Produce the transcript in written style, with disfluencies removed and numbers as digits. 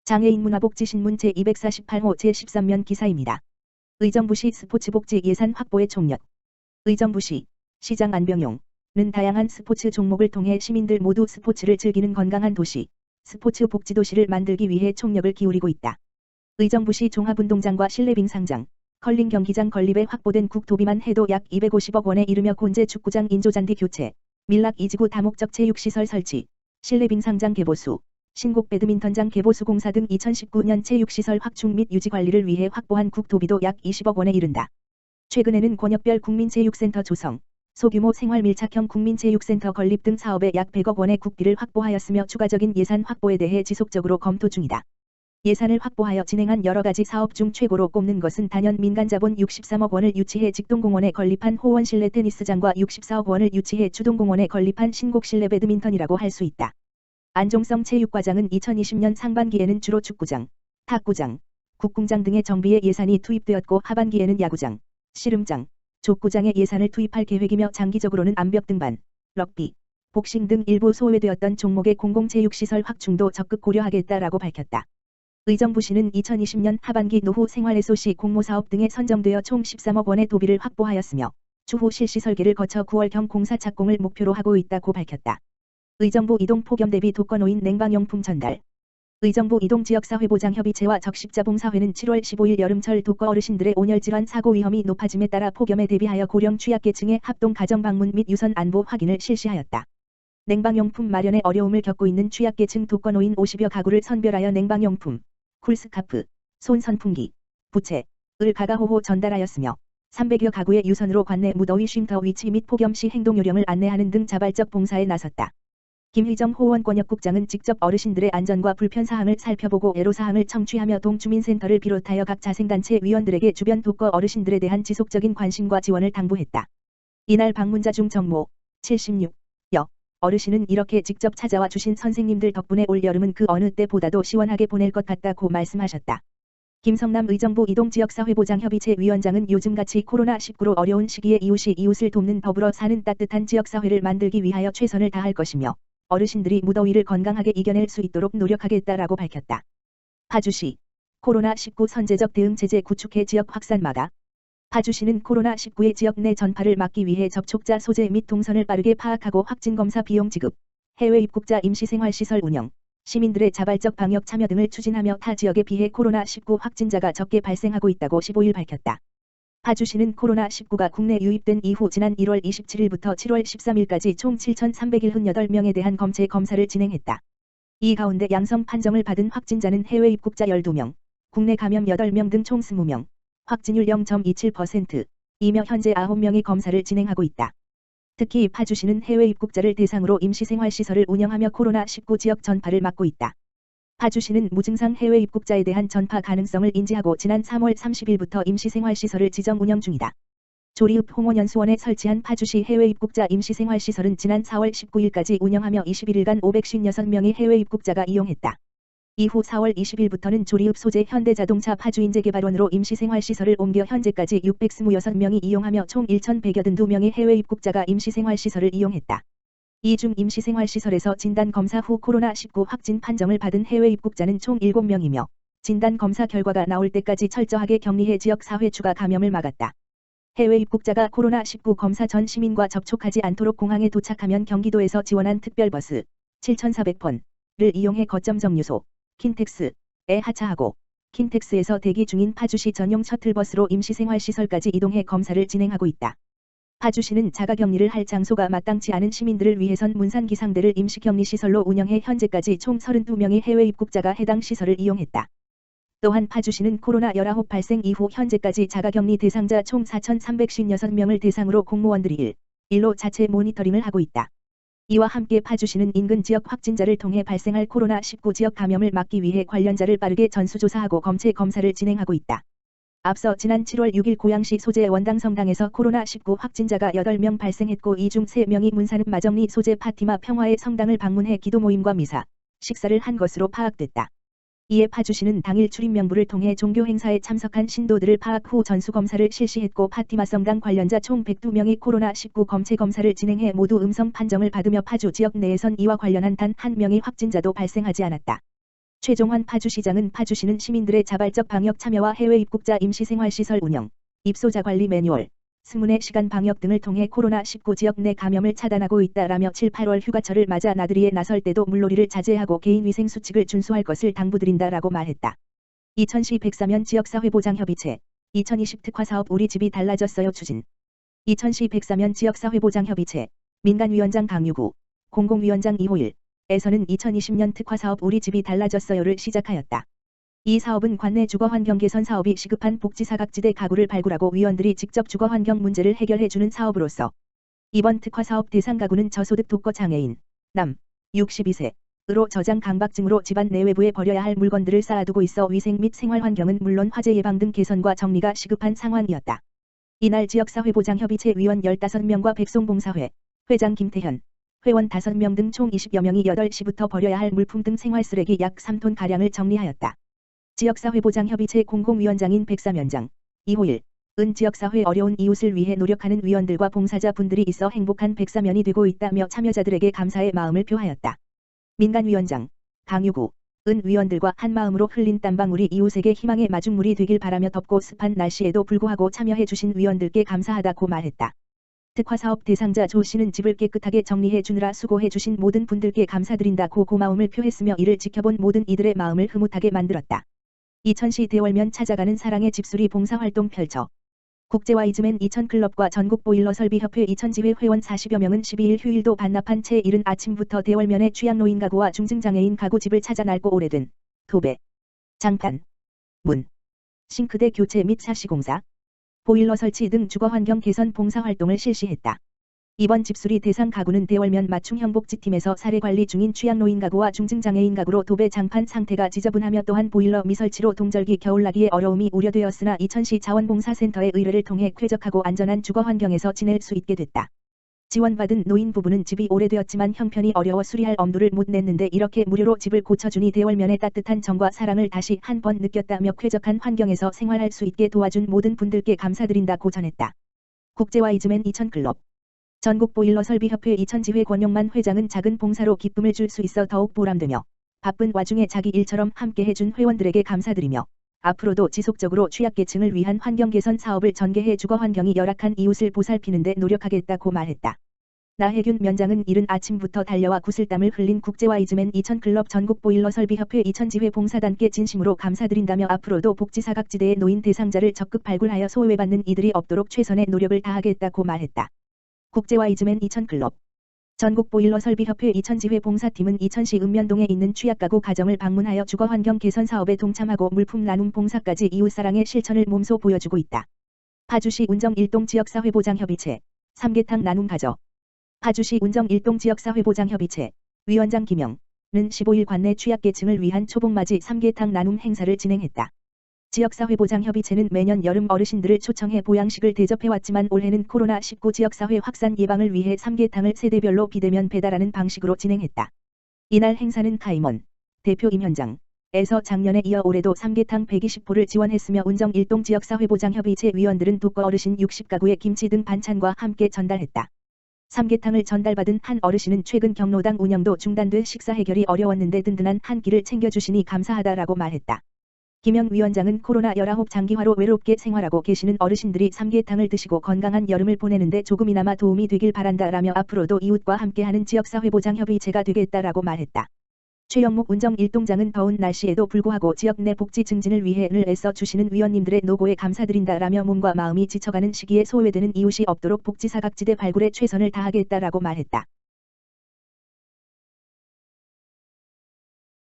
장애인 문화복지신문 제248호 제13면 기사입니다. 의정부시 스포츠복지 예산 확보에 총력. 의정부시 시장 안병용은 다양한 스포츠 종목을 통해 시민들 모두 스포츠를 즐기는 건강한 도시, 스포츠 복지도시를 만들기 위해 총력을 기울이고 있다. 의정부시 종합운동장과 실내 빙상장, 컬링 경기장 건립에 확보된 국토비만 해도 약 250억 원에 이르며 곤제 축구장 인조잔디 교체, 밀락 이지구 다목적 체육시설 설치, 실내 빙상장 개보수, 신곡 배드민턴장 개보수 공사 등 2019년 체육시설 확충 및 유지 관리를 위해 확보한 국토비도 약 20억 원에 이른다. 최근에는 권역별 국민체육센터 조성, 소규모 생활밀착형 국민체육센터 건립 등 사업에 약 100억 원의 국비를 확보하였으며 추가적인 예산 확보에 대해 지속적으로 검토 중이다. 예산을 확보하여 진행한 여러 가지 사업 중 최고로 꼽는 것은 단연 민간자본 63억 원을 유치해 직동공원에 건립한 호원 실내 테니스장과 64억 원을 유치해 주동공원에 건립한 신곡 실내 배드민턴이라고 할 수 있다. 안종성 체육과장은 2020년 상반기에는 주로 축구장, 탁구장, 국궁장 등의 정비에 예산이 투입되었고 하반기에는 야구장, 씨름장, 족구장에 예산을 투입할 계획이며 장기적으로는 암벽 등반, 럭비, 복싱 등 일부 소외되었던 종목의 공공체육시설 확충도 적극 고려하겠다라고 밝혔다. 의정부시는 2020년 하반기 노후 생활애소시 공모사업 등에 선정되어 총 13억 원의 도비를 확보하였으며 추후 실시 설계를 거쳐 9월경 공사 착공을 목표로 하고 있다고 밝혔다. 의정부 이동 폭염 대비 독거노인 냉방용품 전달. 의정부 이동지역사회보장협의체와 적십자봉사회는 7월 15일 여름철 독거 어르신들의 온열질환 사고 위험이 높아짐에 따라 폭염에 대비하여 고령 취약계층의 합동 가정 방문 및 유선 안보 확인을 실시하였다. 냉방용품 마련에 어려움을 겪고 있는 취약계층 독거노인 50여 가구를 선별하여 냉방용품, 쿨스카프, 손선풍기, 부채, 을 가가호호 전달하였으며 300여 가구의 유선으로 관내 무더위 쉼터 위치 및 폭염 시 행동 요령을 안내하는 등 자발적 봉사에 나섰다. 김희정 호원권역국장은 직접 어르신들의 안전과 불편사항을 살펴보고 애로사항을 청취하며 동주민센터를 비롯하여 각 자생단체 위원들에게 주변 독거 어르신들에 대한 지속적인 관심과 지원을 당부했다. 이날 방문자 중 정모, 76여 어르신은 이렇게 직접 찾아와 주신 선생님들 덕분에 올여름은 그 어느 때보다도 시원하게 보낼 것 같다고 말씀하셨다. 김성남 의정부 이동지역사회보장협의체 위원장은 요즘같이 코로나19로 어려운 시기에 이웃이 이웃을 돕는 더불어 사는 따뜻한 지역사회를 만들기 위하여 최선을 다할 것이며 어르신들이 무더위를 건강하게 이겨낼 수 있도록 노력하겠다라고 밝혔다. 파주시 코로나19 선제적 대응 체제 구축해 지역 확산 막아. 파주시는 코로나19의 지역 내 전파를 막기 위해 접촉자 소재 및 동선을 빠르게 파악하고 확진검사 비용 지급, 해외 입국자 임시생활시설 운영, 시민들의 자발적 방역 참여 등을 추진하며 타 지역에 비해 코로나19 확진자가 적게 발생하고 있다고 15일 밝혔다. 파주시는 코로나19가 국내 유입된 이후 지난 1월 27일부터 7월 13일까지 총 7,378명에 대한 검체 검사를 진행했다. 이 가운데 양성 판정을 받은 확진자는 해외 입국자 12명, 국내 감염 8명 등 총 20명, 확진율 0.27%, 이며 현재 9명이 검사를 진행하고 있다. 특히 파주시는 해외 입국자를 대상으로 임시생활시설을 운영하며 코로나19 지역 전파를 막고 있다. 파주시는 무증상 해외 입국자에 대한 전파 가능성을 인지하고 지난 3월 30일부터 임시생활시설을 지정 운영 중이다. 조리읍 홍원연수원에 설치한 파주시 해외 입국자 임시생활시설은 지난 4월 19일까지 운영하며 21일간 556명의 해외 입국자가 이용했다. 이후 4월 20일부터는 조리읍 소재 현대자동차 파주인재개발원으로 임시생활시설을 옮겨 현재까지 626명이 이용하며 총 1,182명의 해외 입국자가 임시생활시설을 이용했다. 이 중 임시생활시설에서 진단검사 후 코로나19 확진 판정을 받은 해외 입국자는 총 7명이며 진단검사 결과가 나올 때까지 철저하게 격리해 지역사회 추가 감염을 막았다. 해외 입국자가 코로나19 검사 전 시민과 접촉하지 않도록 공항에 도착하면 경기도에서 지원한 특별버스 7,400번을 이용해 거점 정류소 킨텍스에 하차하고 킨텍스에서 대기 중인 파주시 전용 셔틀버스로 임시생활시설까지 이동해 검사를 진행하고 있다. 파주시는 자가격리를 할 장소가 마땅치 않은 시민들을 위해선 문산기상대를 임시격리시설로 운영해 현재까지 총 32명의 해외 입국자가 해당 시설을 이용했다. 또한 파주시는 코로나19 발생 이후 현재까지 자가격리 대상자 총 4,356명을 대상으로 공무원들이 일로 자체 모니터링을 하고 있다. 이와 함께 파주시는 인근 지역 확진자를 통해 발생할 코로나19 지역 감염을 막기 위해 관련자를 빠르게 전수조사하고 검체 검사를 진행하고 있다. 앞서 지난 7월 6일 고양시 소재 원당성당에서 코로나19 확진자가 8명 발생했고 이 중 3명이 문산읍 마정리 소재 파티마 평화의 성당을 방문해 기도 모임과 미사, 식사를 한 것으로 파악됐다. 이에 파주시는 당일 출입명부를 통해 종교 행사에 참석한 신도들을 파악 후 전수검사를 실시했고 파티마 성당 관련자 총 102명이 코로나19 검체 검사를 진행해 모두 음성 판정을 받으며 파주 지역 내에선 이와 관련한 단 한 명의 확진자도 발생하지 않았다. 최종환 파주시장은 파주시는 시민들의 자발적 방역 참여와 해외 입국자 임시생활시설 운영, 입소자 관리 매뉴얼, 승문의 시간 방역 등을 통해 코로나19 지역 내 감염을 차단하고 있다라며 7, 8월 휴가철을 맞아 나들이에 나설 때도 물놀이를 자제하고 개인위생 수칙을 준수할 것을 당부드린다라고 말했다. 이천시 104면 지역사회보장협의체 2020 특화사업 우리 집이 달라졌어요 추진. 이천시 104면 지역사회보장협의체 민간위원장 강유구, 공공위원장 이호일 에서는 2020년 특화사업 우리 집이 달라졌어요를 시작하였다. 이 사업은 관내 주거환경 개선 사업이 시급한 복지사각지대 가구를 발굴하고 위원들이 직접 주거환경 문제를 해결해주는 사업으로서 이번 특화사업 대상 가구는 저소득 독거 장애인, 남, 62세으로 저장 강박증으로 집안 내외부에 버려야 할 물건들을 쌓아두고 있어 위생 및 생활환경은 물론 화재 예방 등 개선과 정리가 시급한 상황이었다. 이날 지역사회보장협의체 위원 15명과 백송봉사회, 회장 김태현, 회원 5명 등 총 20여 명이 8시부터 버려야 할 물품 등 생활쓰레기 약 3톤가량을 정리하였다. 지역사회보장협의체 공공위원장인 백사면장, 이호일, 은 지역사회 어려운 이웃을 위해 노력하는 위원들과 봉사자 분들이 있어 행복한 백사면이 되고 있다며 참여자들에게 감사의 마음을 표하였다. 민간위원장, 강유구, 은 위원들과 한마음으로 흘린 땀방울이 이웃에게 희망의 마중물이 되길 바라며 덥고 습한 날씨에도 불구하고 참여해주신 위원들께 감사하다고 말했다. 특화사업 대상자 조 씨는 집을 깨끗하게 정리해 주느라 수고해 주신 모든 분들께 감사드린다고 고마움을 표했으며 이를 지켜본 모든 이들의 마음을 흐뭇하게 만들었다. 이천시 대월면 찾아가는 사랑의 집수리 봉사활동 펼쳐 국제와 이즈맨 이천클럽과 전국보일러설비협회 이천지회 회원 40여 명은 12일 휴일도 반납한 채 이른 아침부터 대월면의 취약노인 가구와 중증장애인 가구 집을 찾아 낡고 오래된 도배, 장판, 문, 싱크대 교체 및 사시공사, 보일러 설치 등 주거환경 개선 봉사활동을 실시했다. 이번 집수리 대상 가구는 대월면 맞춤형복지팀에서 사례관리 중인 취약노인 가구와 중증장애인 가구로 도배 장판 상태가 지저분하며 또한 보일러 미설치로 동절기 겨울나기에 어려움이 우려되었으나 이천시 자원봉사센터의 의뢰를 통해 쾌적하고 안전한 주거환경에서 지낼 수 있게 됐다. 지원받은 노인 부부는 집이 오래되었지만 형편이 어려워 수리할 엄두를 못 냈는데 이렇게 무료로 집을 고쳐주니 대월면의 따뜻한 정과 사랑을 다시 한 번 느꼈다며 쾌적한 환경에서 생활할 수 있게 도와준 모든 분들께 감사드린다고 전했다. 국제와 이즈맨 이천클럽 전국보일러설비협회 이천지회 권용만 회장은 작은 봉사로 기쁨을 줄 수 있어 더욱 보람되며 바쁜 와중에 자기 일처럼 함께 해준 회원들에게 감사드리며 앞으로도 지속적으로 취약계층을 위한 환경개선 사업을 전개해 주거환경이 열악한 이웃을 보살피는 데 노력하겠다고 말했다. 나혜균 면장은 이른 아침부터 달려와 구슬땀을 흘린 국제와 이즈맨 이천클럽 전국보일러설비협회 이천지회 봉사단께 진심으로 감사드린다며 앞으로도 복지사각지대의 노인 대상자를 적극 발굴하여 소외받는 이들이 없도록 최선의 노력을 다하겠다고 말했다. 국제와 이즈맨 이천클럽 전국보일러설비협회 이천지회 봉사팀은 이천시 읍면동에 있는 취약가구 가정을 방문하여 주거환경 개선 사업에 동참하고 물품 나눔 봉사까지 이웃사랑의 실천을 몸소 보여주고 있다. 파주시 운정 일동 지역사회보장협의체 삼계탕 나눔 가족 파주시 운정 일동 지역사회보장협의체 위원장 김영는 15일 관내 취약계층을 위한 초복맞이 삼계탕 나눔 행사를 진행했다. 지역사회보장협의체는 매년 여름 어르신들을 초청해 보양식을 대접해왔지만 올해는 코로나19 지역사회 확산 예방을 위해 삼계탕을 세대별로 비대면 배달하는 방식으로 진행했다. 이날 행사는 카이먼 대표 임현장에서 작년에 이어 올해도 삼계탕 120포를 지원했으며 운정 일동 지역사회보장협의체 위원들은 독거 어르신 60가구의 김치 등 반찬과 함께 전달했다. 삼계탕을 전달받은 한 어르신은 최근 경로당 운영도 중단돼 식사 해결이 어려웠는데 든든한 한 끼를 챙겨주시니 감사하다라고 말했다. 김영 위원장은 코로나19 장기화로 외롭게 생활하고 계시는 어르신들이 삼계탕을 드시고 건강한 여름을 보내는데 조금이나마 도움이 되길 바란다라며 앞으로도 이웃과 함께하는 지역사회보장협의체가 되겠다라고 말했다. 최영목 운정 일동장은 더운 날씨에도 불구하고 지역 내 복지 증진을 위해 늘 애써 주시는 위원님들의 노고에 감사드린다라며 몸과 마음이 지쳐가는 시기에 소외되는 이웃이 없도록 복지사각지대 발굴에 최선을 다하겠다라고 말했다.